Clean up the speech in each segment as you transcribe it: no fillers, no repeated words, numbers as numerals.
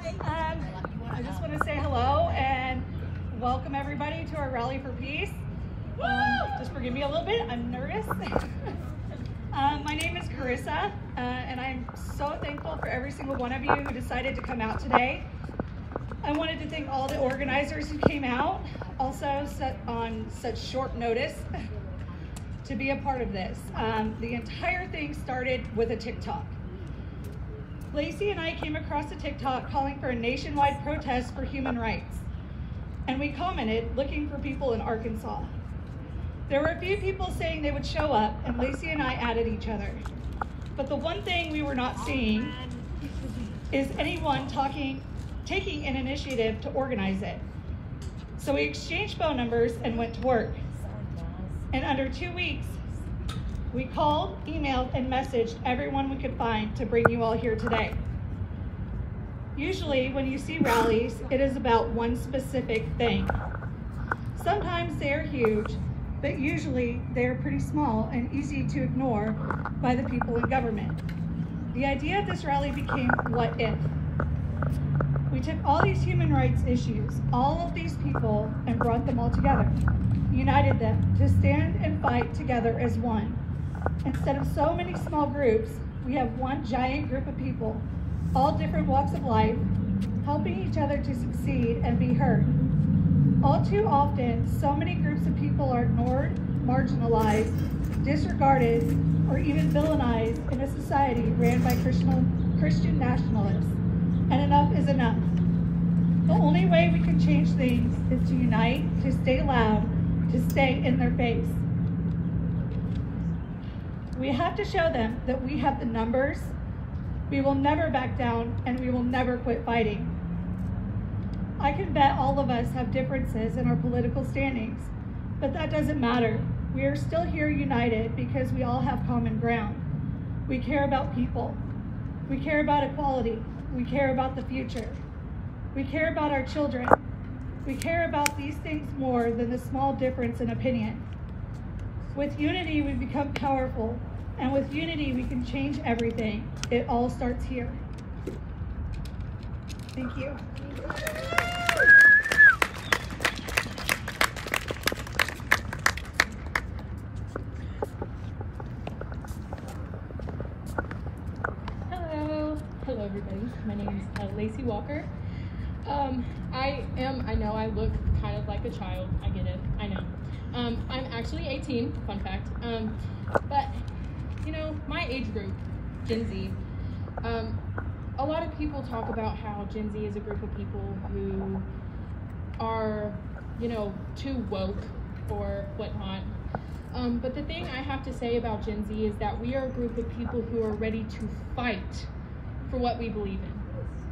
I just want to say hello and welcome everybody to our Rally for Peace. Just forgive me a little bit, I'm nervous. My name is Carissa, and I'm so thankful for every single one of you who decided to come out today. I wanted to thank all the organizers who came out, also on such short notice, to be a part of this. The entire thing started with a TikTok. Lacey and I came across a TikTok calling for a nationwide protest for human rights. And we commented looking for people in Arkansas. There were a few people saying they would show up, and Lacey and I added each other. But the one thing we were not seeing is anyone taking an initiative to organize it. So we exchanged phone numbers and went to work. In under 2 weeks, we called, emailed, and messaged everyone we could find to bring you all here today. Usually, when you see rallies, it is about one specific thing. Sometimes they are huge, but usually they are pretty small and easy to ignore by the people in government. The idea of this rally became what if. We took all these human rights issues, all of these people, and brought them all together, united them to stand and fight together as one. Instead of so many small groups, we have one giant group of people, all different walks of life, helping each other to succeed and be heard. All too often, so many groups of people are ignored, marginalized, disregarded, or even villainized in a society ran by Christian nationalists. And enough is enough. The only way we can change things is to unite, to stay loud, to stay in their face. We have to show them that we have the numbers, we will never back down, and we will never quit fighting. I can bet all of us have differences in our political standings, but that doesn't matter. We are still here united because we all have common ground. We care about people. We care about equality. We care about the future. We care about our children. We care about these things more than the small difference in opinion. With unity, we become powerful, and with unity, we can change everything. It all starts here. Thank you. Hello everybody, my name is Lacey Walker. I know I look kind of like a child, I get it, I know. I'm actually 18, fun fact, but you know, my age group, Gen Z, a lot of people talk about how Gen Z is a group of people who are, you know, too woke or whatnot. But the thing I have to say about Gen Z is that we are a group of people who are ready to fight for what we believe in.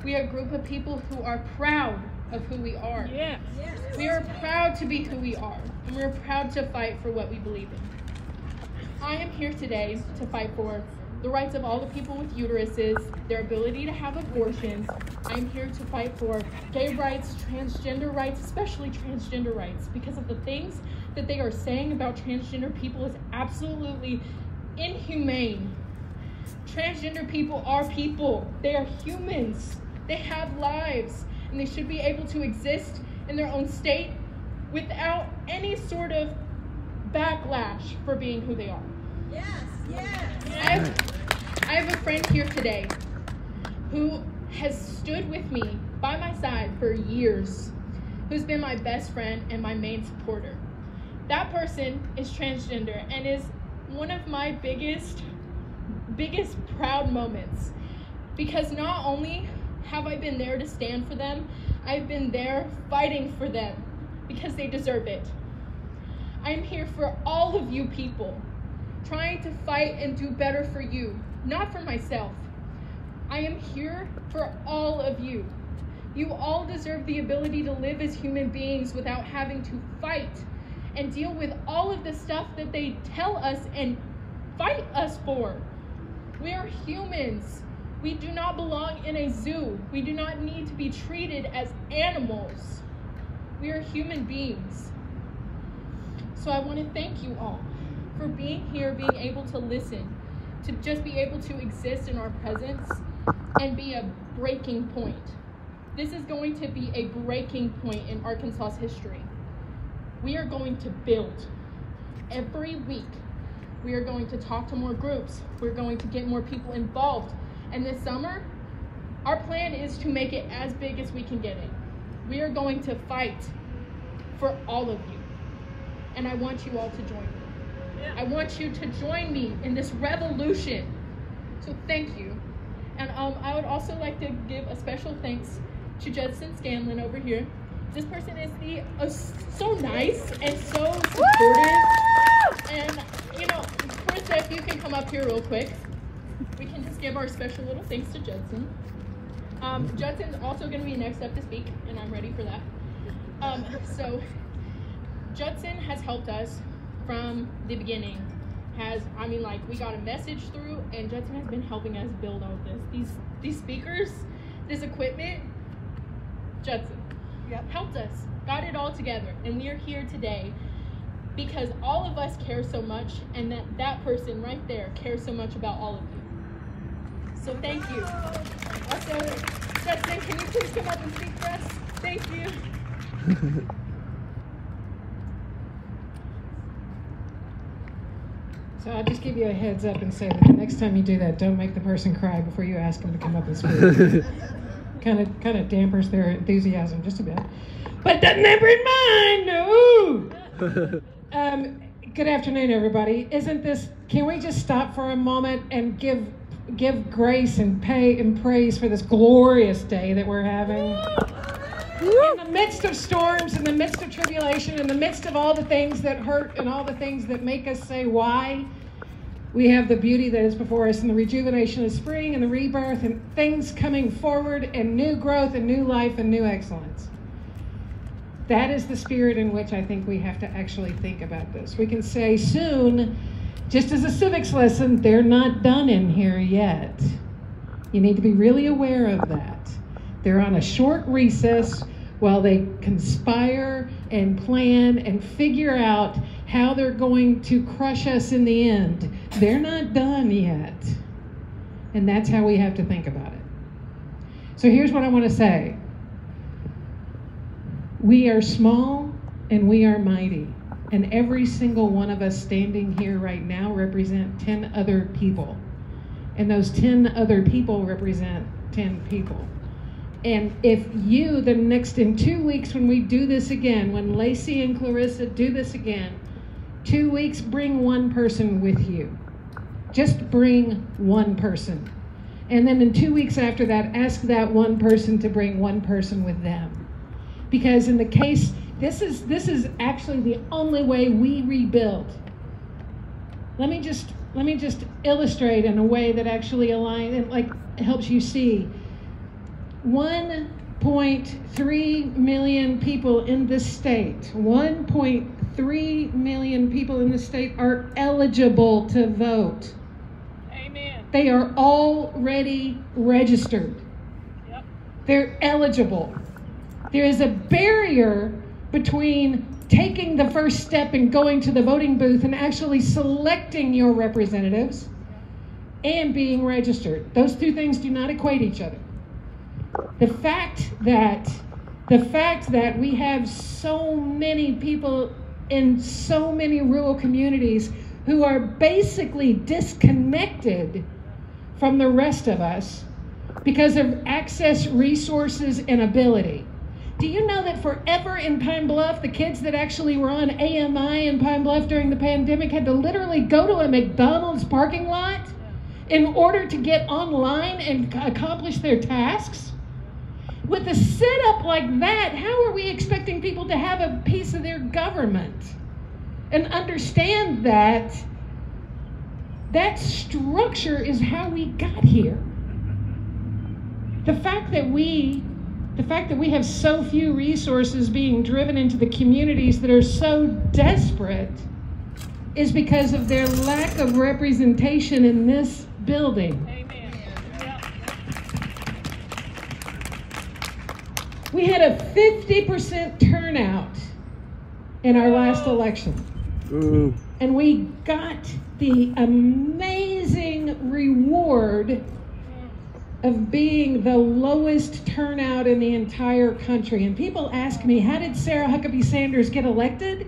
We are a group of people who are proud of who we are. Yes. We are proud to be who we are, and we're proud to fight for what we believe in. I am here today to fight for the rights of all the people with uteruses, their ability to have abortions. I'm here to fight for gay rights, transgender rights, especially transgender rights, because of the things that they are saying about transgender people is absolutely inhumane. Transgender people are people. They are humans. They have lives, and they should be able to exist in their own state without any sort of backlash for being who they are. Yes. I have a friend here today who has stood with me by my side for years, who's been my best friend and my main supporter. That person is transgender and is one of my biggest proud moments, because not only have I been there to stand for them, I've been there fighting for them because they deserve it. I'm here for all of you people, trying to fight and do better for you, not for myself. I am here for all of you. You all deserve the ability to live as human beings without having to fight and deal with all of the stuff that they tell us and fight us for. We are humans. We do not belong in a zoo. We do not need to be treated as animals. We are human beings. So I want to thank you all for being here, being able to listen, to just be able to exist in our presence and be a breaking point This is going to be a breaking point in Arkansas's history. We are going to build. Every week, we are going to talk to more groups. We're going to get more people involved. And this summer, our plan is to make it as big as we can get it. We are going to fight for all of you. And I want you all to join me. Yeah. I want you to join me in this revolution. So thank you. And I would also like to give a special thanks to Judson Scanlon over here. This person is so nice and so supportive. And, you know, Carissa, if you can come up here real quick, we can just give our special little thanks to Judson. Judson's also going to be next up to speak, and I'm ready for that. So Judson has helped us from the beginning. We got a message through, and Judson has been helping us build all this. These speakers, this equipment, Judson helped us, got it all together, and we are here today because all of us care so much, and that person right there cares so much about all of you. So thank you. Also, Judson, can you please come up and speak for us? Thank you. So I'll just give you a heads up and say that the next time you do that, don't make the person cry before you ask them to come up and speak. kind of dampers their enthusiasm just a bit. But doesn't hamper mine, no! Good afternoon, everybody. Can we just stop for a moment and give grace and pay and praise for this glorious day that we're having? In the midst of storms, in the midst of tribulation, in the midst of all the things that hurt and all the things that make us say why, we have the beauty that is before us and the rejuvenation of spring and the rebirth and things coming forward and new growth and new life and new excellence. That is the spirit in which I think we have to actually think about this. We can say soon, just as a civics lesson, they're not done in here yet. You need to be really aware of that. They're on a short recess while they conspire and plan and figure out how they're going to crush us in the end. They're not done yet. And that's how we have to think about it. So here's what I want to say. We are small and we are mighty. And every single one of us standing here right now represent 10 other people. And those 10 other people represent 10 people. And if you, in 2 weeks when we do this again, when Lacey and Clarissa do this again, 2 weeks, bring one person with you. Just bring one person. And then in 2 weeks after that, ask that one person to bring one person with them. Because in the case, this is actually the only way we rebuild. Let me just illustrate in a way that actually helps you see. 1.3 million people in this state, 1.3 million people in the state are eligible to vote. Amen. They are already registered. Yep. They're eligible. There is a barrier between taking the first step and going to the voting booth and actually selecting your representatives and being registered. Those two things do not equate each other. The fact that we have so many people in so many rural communities who are basically disconnected from the rest of us because of access, resources, and ability. Do you know that forever in Pine Bluff, the kids that actually were on AMI in Pine Bluff during the pandemic had to literally go to a McDonald's parking lot in order to get online and accomplish their tasks? With a setup like that, how are we expecting people to have a piece of their government and understand that that structure is how we got here? The fact that we have so few resources being driven into the communities that are so desperate is because of their lack of representation in this building. Amen. Yep. We had a 50% turnout in our last election. Ooh. And we got the amazing reward of being the lowest turnout in the entire country. And people ask me, how did Sarah Huckabee Sanders get elected?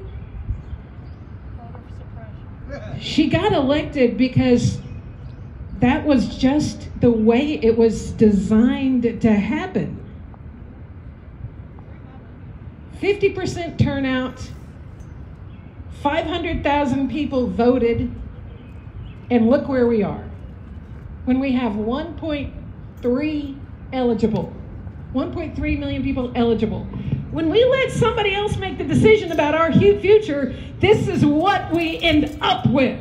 She got elected because that was just the way it was designed to happen. 50% turnout, 500,000 people voted, and look where we are. When we have 1.3 eligible, 1.3 million people eligible. When we let somebody else make the decision about our future, this is what we end up with.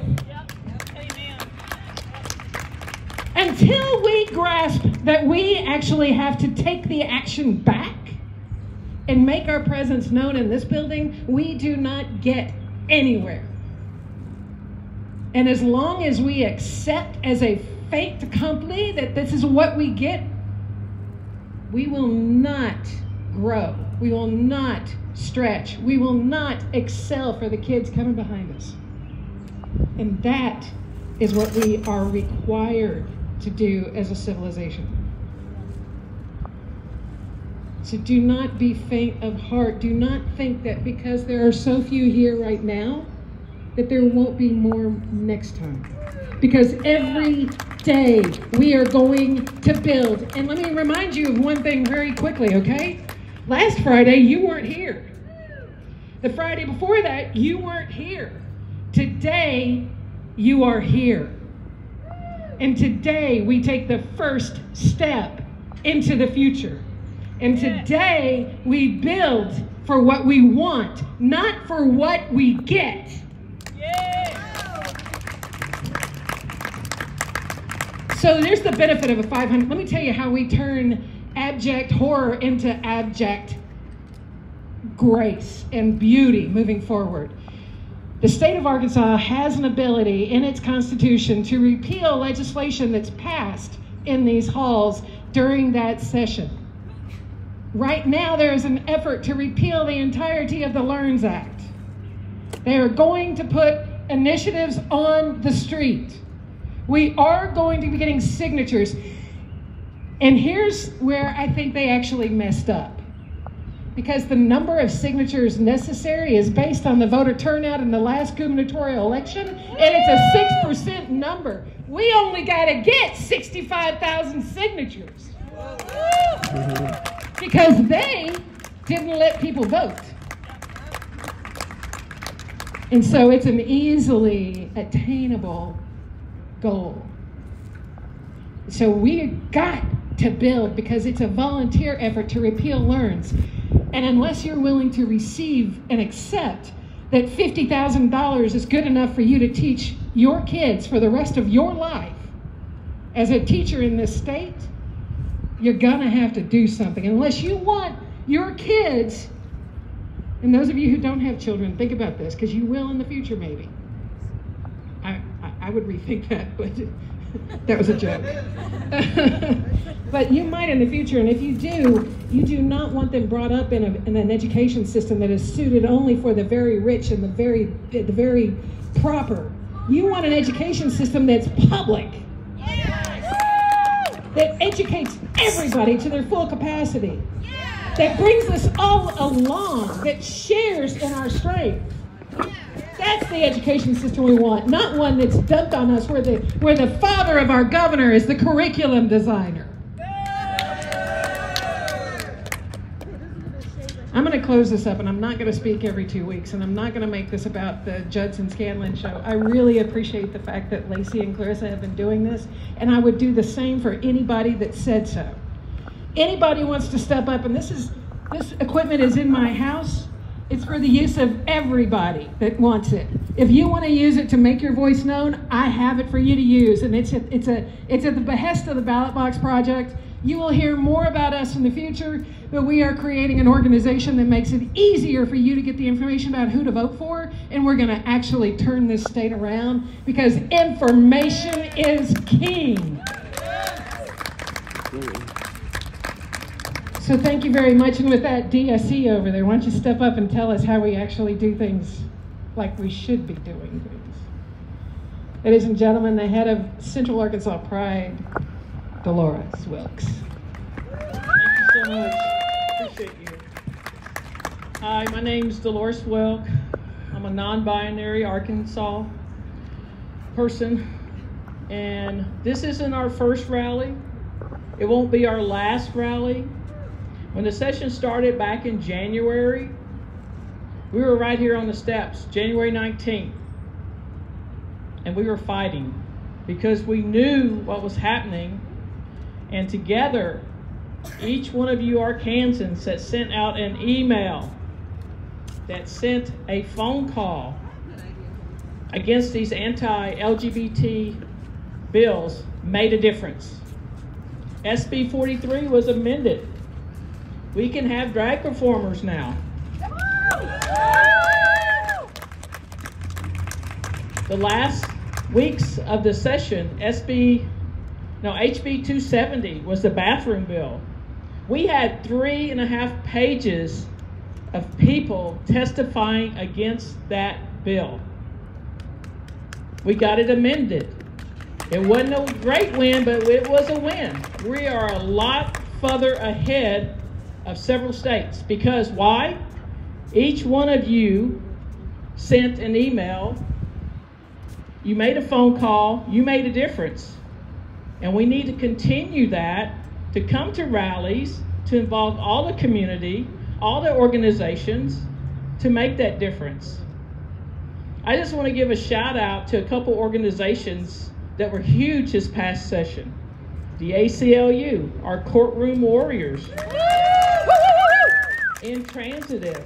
Until we grasp that we actually have to take the action back and make our presence known in this building, we do not get anywhere. And as long as we accept as a fait accompli that this is what we get, we will not grow. We will not stretch. We will not excel for the kids coming behind us. And that is what we are required to do as a civilization. So do not be faint of heart. Do not think that because there are so few here right now, that there won't be more next time. Because every day we are going to build. And let me remind you of one thing very quickly, okay? Last Friday, you weren't here. The Friday before that, you weren't here. Today, you are here. And today, we take the first step into the future. And today, we build for what we want, not for what we get. So there's the benefit of a 500. Let me tell you how we turn abject horror into abject grace and beauty moving forward. The state of Arkansas has an ability in its constitution to repeal legislation that's passed in these halls during that session. Right now, there is an effort to repeal the entirety of the LEARNS Act. They are going to put initiatives on the street. We are going to be getting signatures. And here's where I think they actually messed up. Because the number of signatures necessary is based on the voter turnout in the last gubernatorial election, and it's a 6% number. We only got to get 65,000 signatures. Because they didn't let people vote. And so it's an easily attainable goal. So we got to build because it's a volunteer effort to repeal LEARNS. And unless you're willing to receive and accept that $50,000 is good enough for you to teach your kids for the rest of your life as a teacher in this state, you're gonna have to do something. Unless you want your kids, and those of you who don't have children, think about this, because you will in the future maybe. I would rethink that, but that was a joke. But you might in the future, and if you do not want them brought up in an education system that is suited only for the very rich and the very proper. You want an education system that's public, that educates everybody to their full capacity, that brings us all along, that shares in our strength. That's the education system we want, not one that's dumped on us where the father of our governor is the curriculum designer. I'm going to close this up, and I'm not going to speak every 2 weeks, and I'm not going to make this about the Judson Scanlon show. I really appreciate the fact that Lacey and Clarissa have been doing this, and I would do the same for anybody that said so. Anybody wants to step up, and this equipment is in my house. It's for the use of everybody that wants it. If you want to use it to make your voice known, I have it for you to use, and it's at the behest of the Ballot Box Project. You will hear more about us in the future, but we are creating an organization that makes it easier for you to get the information about who to vote for, and we're going to actually turn this state around because information is king. So thank you very much, and with that, DSE over there, why don't you step up and tell us how we actually do things like we should be doing things. Ladies and gentlemen, the head of Central Arkansas Pride, Dolores Wilkes. Thank you so much. Appreciate you. Hi, my name's Dolores Wilk. I'm a non-binary Arkansas person, and this isn't our first rally. It won't be our last rally. When the session started back in January, we were right here on the steps, January 19th, and we were fighting because we knew what was happening, and together, each one of you Arkansans that sent out an email, that sent a phone call against these anti-LGBT bills made a difference. SB 43 was amended. We can have drag performers now. The last weeks of the session, HB 270 was the bathroom bill. We had 3.5 pages of people testifying against that bill. We got it amended. It wasn't a great win, but it was a win. We are a lot further ahead of several states. Because why? Each one of you sent an email, you made a phone call, you made a difference. And we need to continue that, to come to rallies, to involve all the community, all the organizations, to make that difference. I just want to give a shout out to a couple organizations that were huge this past session. The ACLU, our courtroom warriors. Intransitive.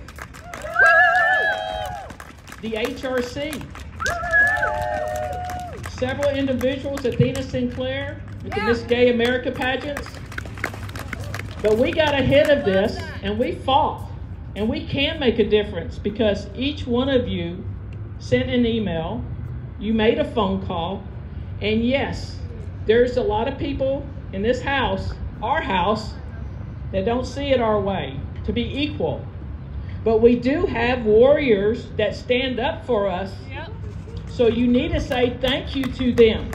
The HRC. Several individuals, Athena Sinclair, with the Miss Gay America pageants. But we got ahead of this and we fought. And we can make a difference because each one of you sent an email, you made a phone call, and yes, there's a lot of people in this house, our house, that don't see it our way, to be equal. But we do have warriors that stand up for us. Yep. So you need to say thank you to them.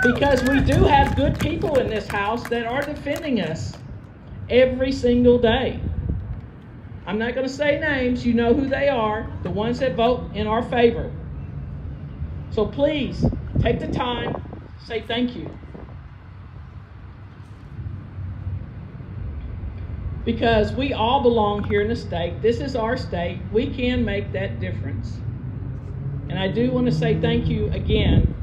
Because we do have good people in this house that are defending us every single day. I'm not going to say names. You know who they are, the ones that vote in our favor. So please, take the time, say thank you. Because we all belong here in the state. This is our state. We can make that difference. And I do want to say thank you again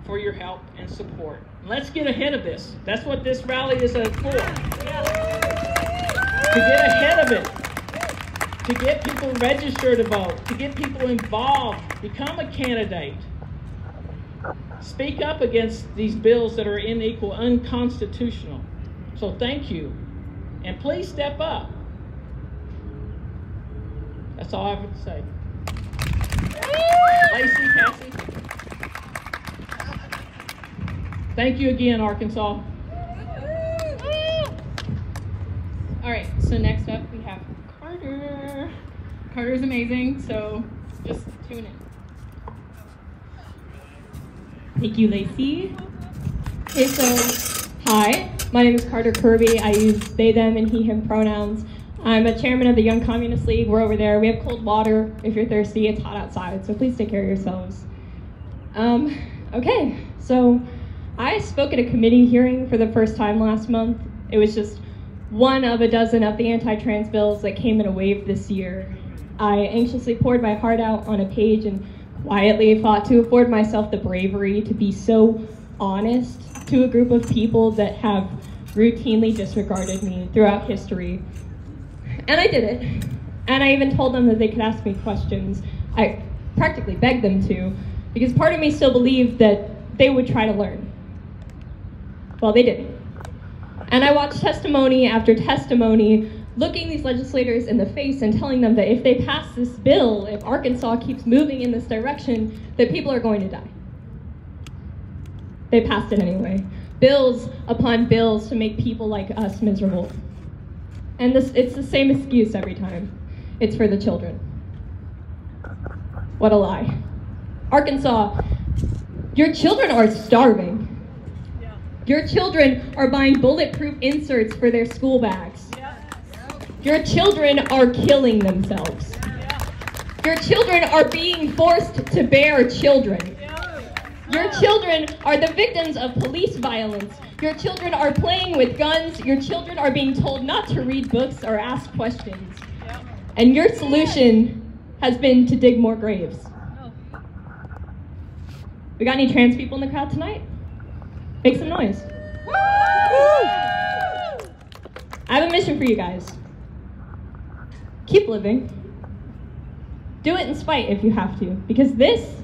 for your help and support. Let's get ahead of this. That's what this rally is for. To get ahead of it. To get people registered to vote. To get people involved. Become a candidate. Speak up against these bills that are unequal, unconstitutional. So thank you. And please step up. That's all I have to say. Lacey, Cassie. Thank you again, Arkansas. All right, so next up we have Carter. Carter's amazing, so just tune in. Thank you, Lacey. Okay, so hi, my name is Carter Kirby. I use they, them, and he, him pronouns. I'm a chairman of the Young Communist League. We're over there. We have cold water if you're thirsty. It's hot outside, so please take care of yourselves. Okay, so I spoke at a committee hearing for the first time last month. It was just one of a dozen of the anti-trans bills that came in a wave this year. I anxiously poured my heart out on a page and quietly fought to afford myself the bravery to be so honest to a group of people that have routinely disregarded me throughout history. And I did it. And I even told them that they could ask me questions. I practically begged them to, because part of me still believed that they would try to learn. Well, they didn't. And I watched testimony after testimony looking these legislators in the face and telling them that if they pass this bill, if Arkansas keeps moving in this direction, that people are going to die. They passed it anyway. Bills upon bills to make people like us miserable. And it's the same excuse every time. It's for the children. What a lie. Arkansas, your children are starving. Your children are buying bulletproof inserts for their school bags. Your children are killing themselves. Your children are being forced to bear children. Your children are the victims of police violence. Your children are playing with guns. Your children are being told not to read books or ask questions. And your solution has been to dig more graves. We got any trans people in the crowd tonight? Make some noise. I have a mission for you guys. Keep living. Do it in spite if you have to, because this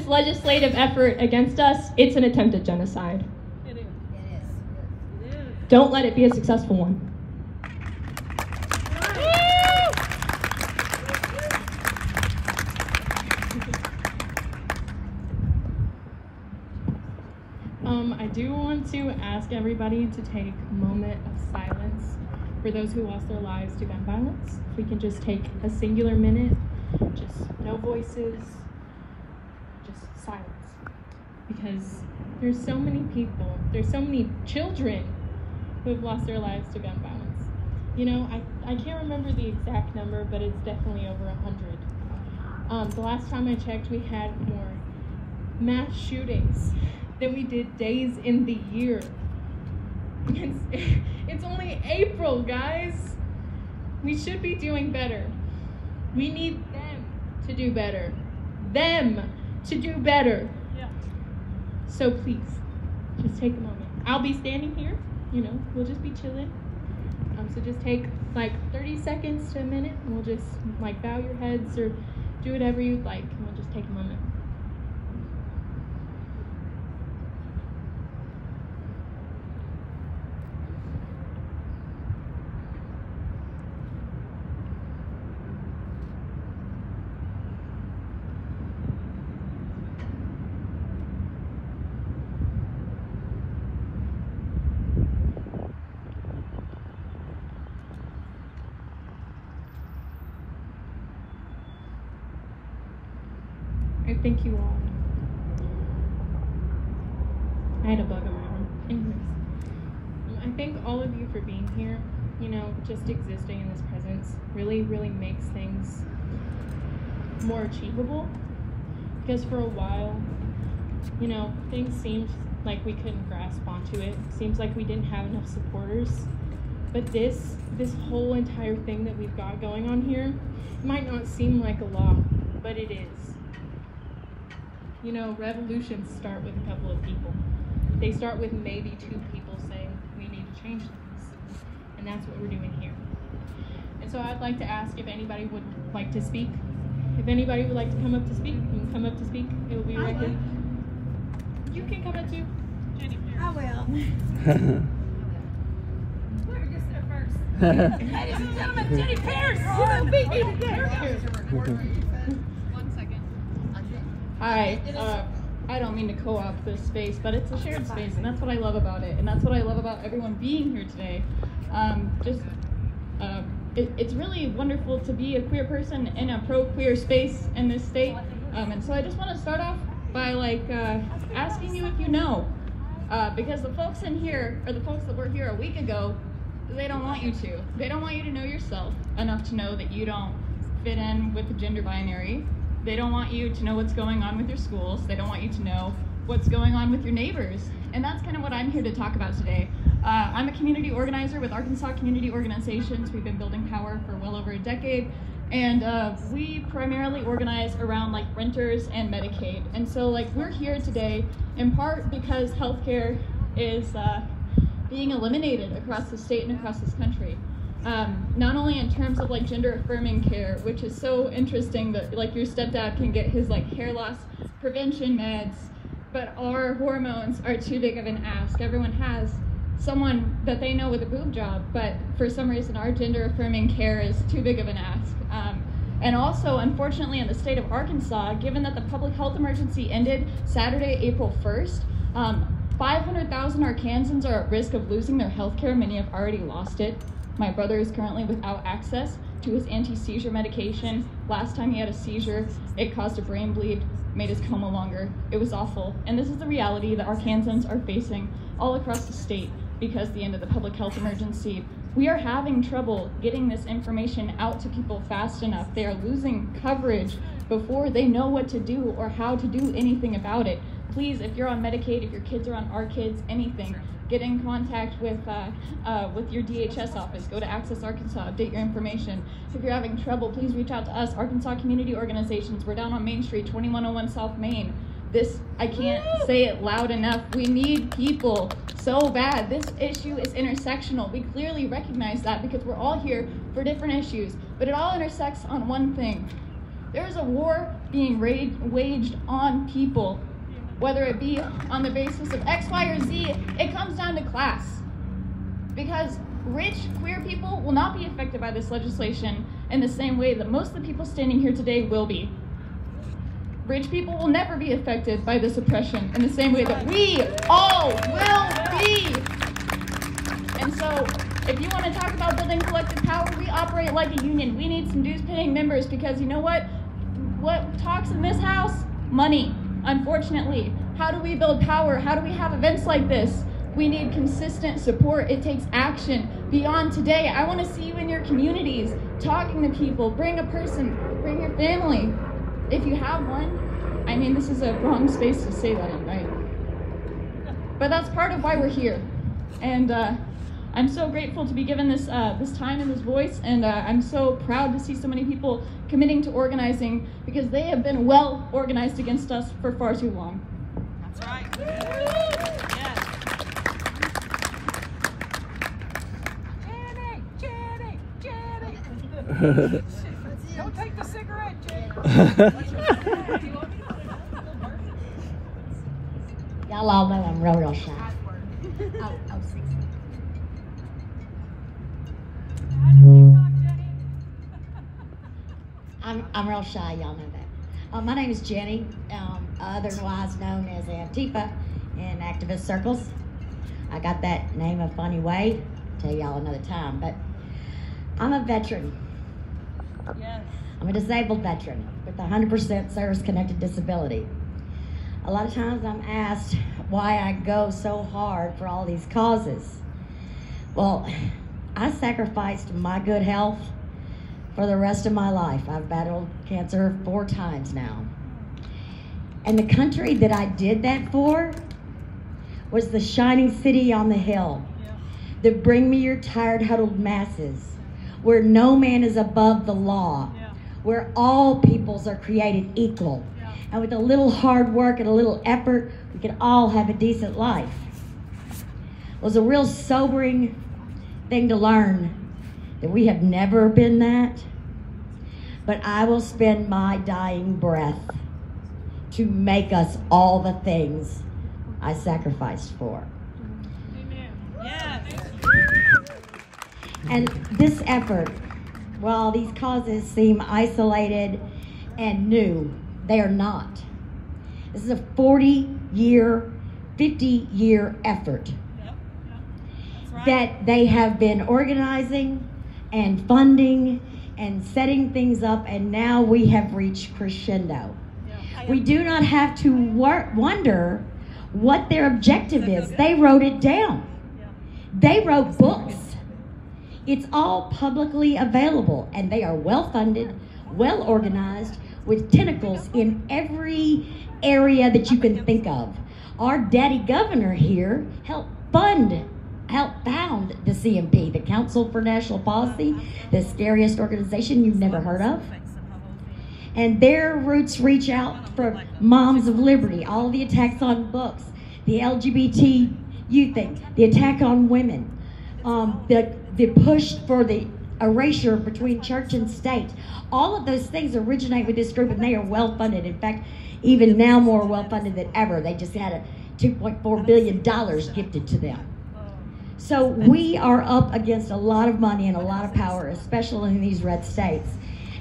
legislative effort against us, it's an attempt at genocide. It is. Don't let it be a successful one. I do want to ask everybody to take a moment of silence for those who lost their lives to gun violence. If we can just take a singular minute, just no voices, just silence. Because there's so many people, there's so many children who have lost their lives to gun violence. You know, I can't remember the exact number, but it's definitely over 100. The last time I checked, we had more mass shootings than we did days in the year. It's only April, guys. We should be doing better. We need them to do better. Them to do better. Yeah. So please, just take a moment. I'll be standing here, you know, we'll just be chilling. So just take like 30 seconds to a minute, and we'll just like bow your heads or do whatever you'd like, and we'll just take a moment. I thank you all. I had a bug on my arm. Anyways, I thank all of you for being here. You know, just existing in this presence really, really makes things more achievable. Because for a while, you know, things seemed like we couldn't grasp onto it. Seems like we didn't have enough supporters. But this whole entire thing that we've got going on here might not seem like a lot, but it is. You know, revolutions start with a couple of people. They start with maybe 2 people saying, we need to change things. And that's what we're doing here. And so I'd like to ask if anybody would like to speak. If anybody would like to come up to speak, you can come up to speak. It will be right here. You can come up too. Jenny. I will. Let me just sit first. Ladies and gentlemen, Jenny Pierce. Oh, beat me to death. Hi, I don't mean to co-opt this space, but it's a shared space, and that's what I love about it, and that's what I love about everyone being here today. It's really wonderful to be a queer person in a pro-queer space in this state, and so I just want to start off by asking you if you know, because the folks in here, or the folks that were here a week ago, they don't want you to. They don't want you to know yourself enough to know that you don't fit in with the gender binary. They don't want you to know what's going on with your schools. They don't want you to know what's going on with your neighbors. And that's kind of what I'm here to talk about today. I'm a community organizer with Arkansas Community Organizations. We've been building power for well over a decade. And we primarily organize around renters and Medicaid. And so we're here today in part because healthcare is being eliminated across the state and across this country. Not only in terms of gender affirming care, which is so interesting that your stepdad can get his hair loss prevention meds, but our hormones are too big of an ask. Everyone has someone that they know with a boob job, but for some reason our gender affirming care is too big of an ask. And also, unfortunately, in the state of Arkansas, given that the public health emergency ended Saturday, April 1st, 500,000 Arkansans are at risk of losing their health care. Many have already lost it. My brother is currently without access to his anti-seizure medication. Last time he had a seizure, it caused a brain bleed, made his coma longer. It was awful. And this is the reality that Arkansans are facing all across the state because of the end of the public health emergency. We are having trouble getting this information out to people fast enough. They are losing coverage before they know what to do or how to do anything about it. Please, if you're on Medicaid, if your kids are on Our Kids, anything, get in contact with your DHS office. Go to Access Arkansas, update your information. If you're having trouble, please reach out to us, Arkansas Community Organizations. We're down on Main Street, 2101 South Main. This, I can't say it loud enough. We need people so bad. This issue is intersectional. We clearly recognize that because we're all here for different issues, but it all intersects on one thing. There is a war being waged on people, whether it be on the basis of X, Y, or Z. It comes down to class. Because rich, queer people will not be affected by this legislation in the same way that most of the people standing here today will be. Rich people will never be affected by this oppression in the same way that we all will be. And so, if you want to talk about building collective power, we operate like a union. We need some dues-paying members because you know what? What talks in this house? Money, unfortunately. How do we build power? How do we have events like this? We need consistent support. It takes action beyond today. I want to see you in your communities, talking to people. Bring a person, bring your family. If you have one, I mean, this is a wrong space to say that in, right? But that's part of why we're here. And I'm so grateful to be given this time and this voice, and I'm so proud to see so many people committing to organizing because they have been well organized against us for far too long. That's right. Jenny! Don't take the cigarette, Jenny! Y'all all know I'm real shy. I'm real shy, y'all know that. My name is Jenny, otherwise known as Antifa in activist circles. I got that name a funny way, tell y'all another time, but I'm a veteran. Yes. I'm a disabled veteran with 100% service-connected disability. A lot of times I'm asked why I go so hard for all these causes. Well, I sacrificed my good health for the rest of my life. I've battled cancer 4 times now. And the country that I did that for was the shining city on the hill that bring me your tired, huddled masses, where no man is above the law, where all peoples are created equal. And with a little hard work and a little effort, we can all have a decent life. It was a real sobering thing to learn that we have never been that. But I will spend my dying breath to make us all the things I sacrificed for. Amen. Yes. And this effort, while these causes seem isolated and new, they are not. This is a 40-year, 50-year effort that they have been organizing and funding and setting things up, and now we have reached crescendo. We do not have to wonder what their objective is. They wrote it down. They wrote books. It's all publicly available, and they are well-funded, well-organized, with tentacles in every area that you can think of. Our daddy governor here helped found the CNP, the Council for National Policy, the scariest organization you've never heard of. And their roots reach out for Moms of Liberty, all the attacks on books, the LGBT youth thing, the attack on women, the push for the erasure between church and state. All of those things originate with this group, and they are well funded. In fact, even now more well funded than ever. They just had a $2.4 billion gifted to them. So we are up against a lot of money and a lot of power, especially in these red states.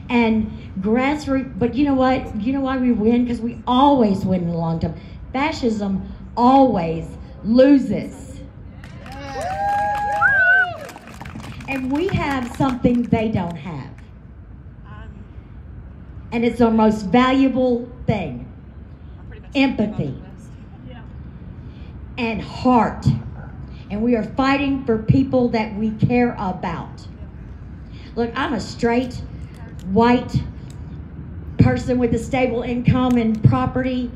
And grassroots, but you know what? You know why we win? Because we always win in the long term. Fascism always loses. And we have something they don't have. And it's our most valuable thing. Empathy. And heart. And we are fighting for people that we care about. Look, I'm a straight, white person with a stable income and property.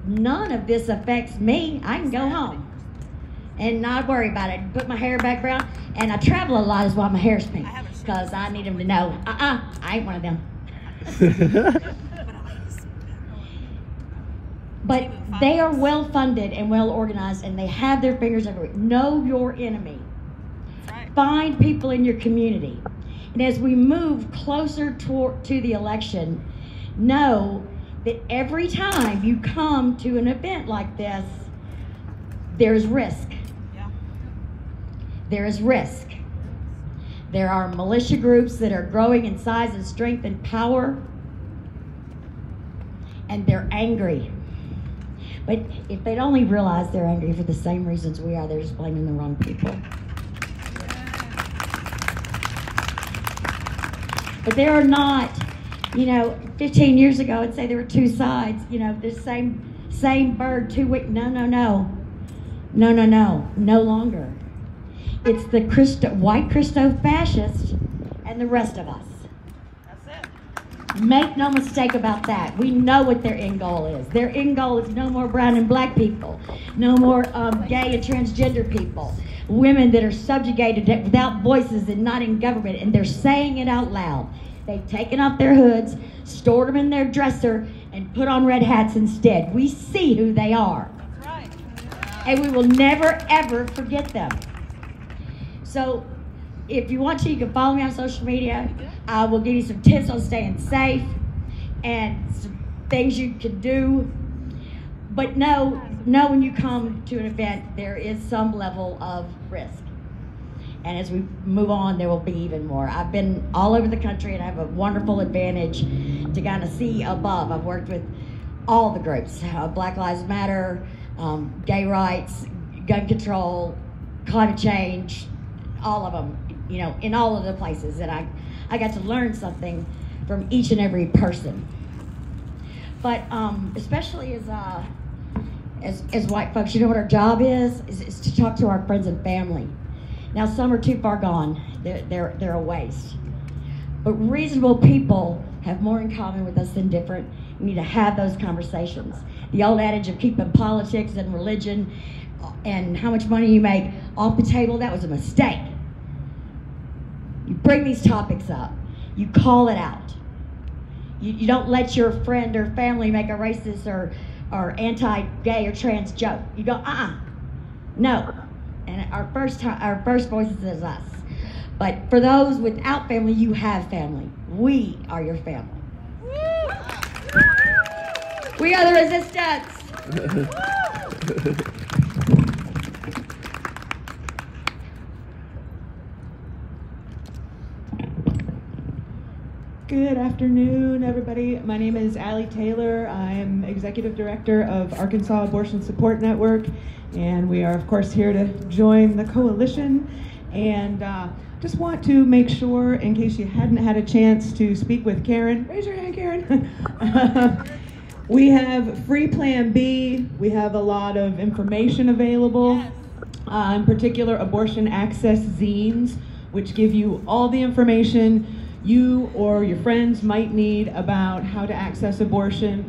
None of this affects me. I can go home and not worry about it. Put my hair back brown. And I travel a lot is why my hair's pink. Because I need them to know, I ain't one of them. But they are well funded and well organized, and they have their fingers everywhere. Know your enemy. Find people in your community. And as we move closer to the election, know that every time you come to an event like this, there's risk. There is risk. There are militia groups that are growing in size and strength and power, and they're angry. But if they'd only realize they're angry for the same reasons we are, they're just blaming the wrong people. But there are not, 15 years ago, I'd say there were two sides, the same bird, two wings. No longer. It's the white Christo-fascists and the rest of us. Make no mistake about that. We know what their end goal is. Their end goal is no more brown and black people, no more gay and transgender people, women that are subjugated without voices and not in government, and they're saying it out loud. They've taken off their hoods, stored them in their dresser, and put on red hats instead. We see who they are. That's right. And we will never, ever forget them. So if you want to, you can follow me on social media. I will give you some tips on staying safe and some things you can do. But know when you come to an event, there is some level of risk. And as we move on, there will be even more. I've been all over the country, and I have a wonderful advantage to kind of see above. I've worked with all the groups, Black Lives Matter, gay rights, gun control, climate change, all of them, in all of the places. And I got to learn something from each and every person. But especially as white folks, what our job is to talk to our friends and family. Now, some are too far gone. They're a waste. But reasonable people have more in common with us than different. We need to have those conversations. The old adage of keeping politics and religion and how much money you make off the table, that was a mistake. You bring these topics up. You call it out. You don't let your friend or family make a racist or anti-gay or trans joke. You go, no. And our first voice is us. But for those without family, you have family. We are your family. We are the resistance. Good afternoon, everybody. My name is Allie Taylor. I'm Executive Director of Arkansas Abortion Support Network, and we are, of course, here to join the coalition. And just want to make sure, in case you hadn't had a chance to speak with Karen, raise your hand, Karen. We have free Plan B. We have a lot of information available, in particular abortion access zines, which give you all the information you or your friends might need about how to access abortion.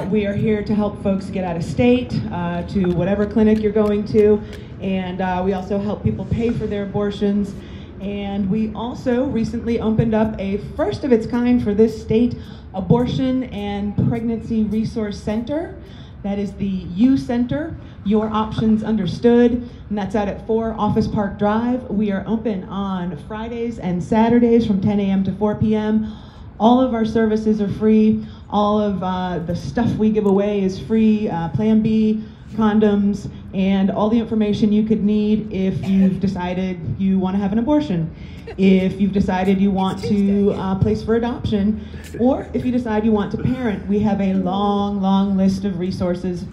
We are here to help folks get out of state to whatever clinic you're going to, and we also help people pay for their abortions. And we also recently opened up a first of its kind for this state abortion and pregnancy resource center. That is the U Center, Your Options Understood, and that's out at 4 Office Park Drive. We are open on Fridays and Saturdays from 10 a.m. to 4 p.m. All of our services are free. All of the stuff we give away is free, Plan B, condoms, and all the information you could need if you've decided you want to have an abortion, if you've decided you want to place for adoption, or if you decide you want to parent. We have a long, long list of resources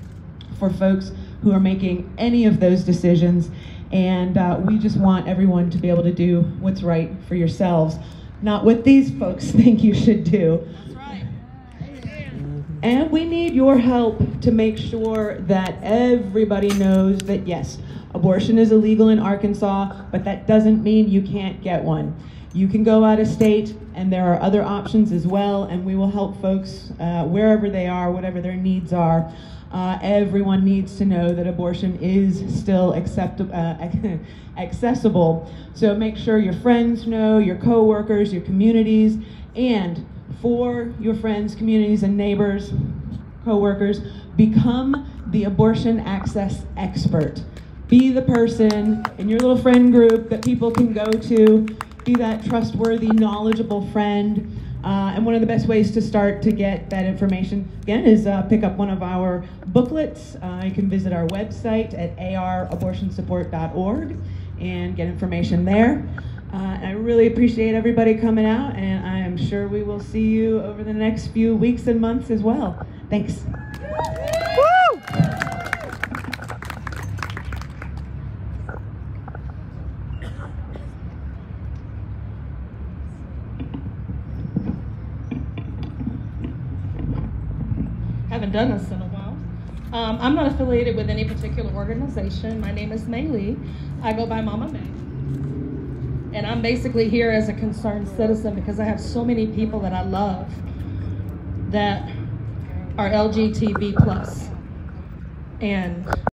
for folks who are making any of those decisions, and we just want everyone to be able to do what's right for yourselves, not what these folks think you should do. And we need your help to make sure that everybody knows that, yes, Abortion is illegal in Arkansas, but that doesn't mean you can't get one. You can go out of state, and there are other options as well, and we will help folks wherever they are, whatever their needs are. Everyone needs to know that abortion is still accessible. So make sure your friends know, your coworkers, your communities, and for your friends, communities, and neighbors, coworkers, become the abortion access expert. Be the person in your little friend group that people can go to. Be that trustworthy, knowledgeable friend. And one of the best ways to start to get that information, again, is pick up one of our booklets. You can visit our website at arabortionsupport.org and get information there. I really appreciate everybody coming out, and I am sure we will see you over the next few weeks and months as well. Thanks. Haven't done this in a while. I'm not affiliated with any particular organization. My name is May Lee. I go by Mama May. And I'm basically here as a concerned citizen because I have so many people that I love that are LGTB+. And